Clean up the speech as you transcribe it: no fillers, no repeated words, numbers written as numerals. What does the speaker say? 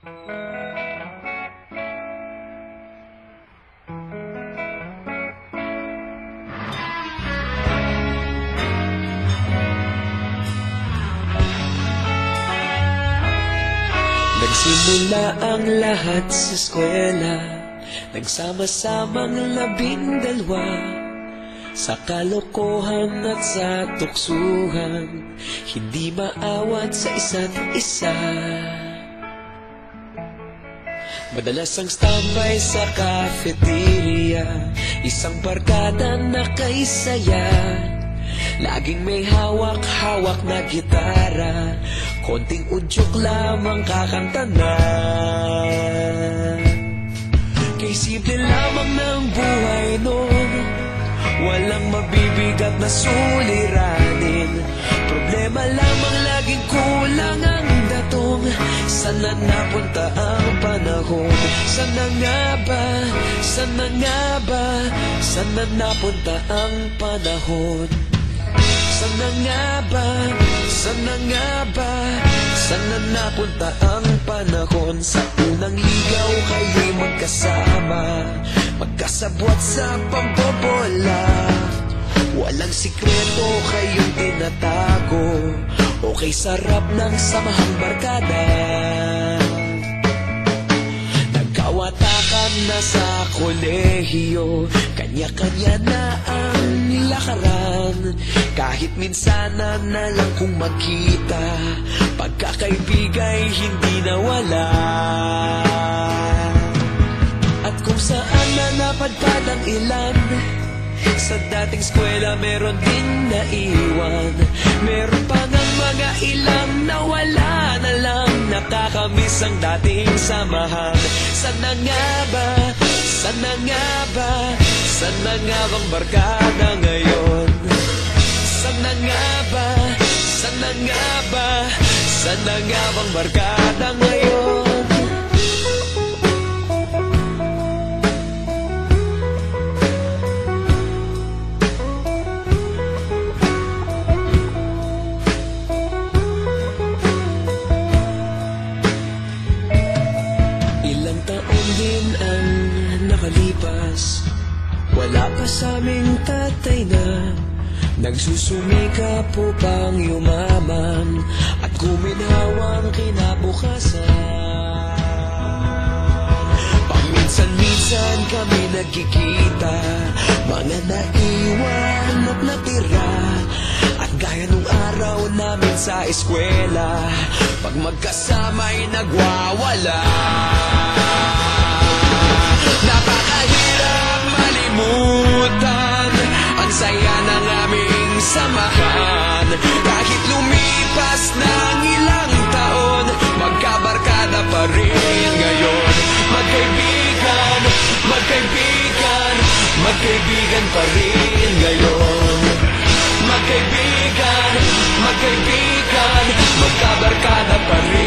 Nagsimula ang lahat sa eskwela, nagsama-samang 12, sa kalokohan at sa tuksuhan, hindi maawat sa isa't isa. Madalas ang standby sa cafeteria, isang barkada na kay saya. Laging may hawak-hawak na gitara, konting udyok lamang kakanta na. Kay simple lamang ng buhay noon, walang mabibigat na suliranin. Problema lamang laging kulang ang datong. Sana napunta ang panahon? Sana nga ba? Sana nga ba? Sana napunta ang panahon? Sana nga ba? Sana nga ba? Sana napunta ang panahon? Sa unang ligaw kayo'y magkasama, magkasabwat sa pambobola. Walang sikreto kayong tinatago, okay sarap ng samahang barkada. Nagkawatakan na sa kolehiyo, kanya-kanya na ang lakaran. Kahit minsanan na lang kung magkita, pagkakaibigay hindi nawala. At kung saan na napadpad ang ilan, sa dating eskwela meron din naiwan. Meron pa ng mga ilang nawala na lang, nakakamiss ang dating samahan. Sana nga ba? Sana nga ba? Sana nga bang barkada ngayon? Sana nga ba? Sana nga ba? Sana nga bang barkada ngayon? Ilang taon din ang nakalipas, wala pa sa aming tatay na nagsusumikap upang yumaman at kuminhawang kinabukasan. Paminsan-minsan kami nagkikita, mga naiwan at natira. At gaya nung araw namin sa eskwela, pag magkasama'y nagwawala. Napakahirap malimutan ang saya ng aming samahan. Kahit lumipas ng ilang taon, magkabarkada pa rin ngayon. Magkaibigan, magkaibigan, magkaibigan pa rin ngayon. Magkaibigan, magkaibigan, magkabarkada pa rin.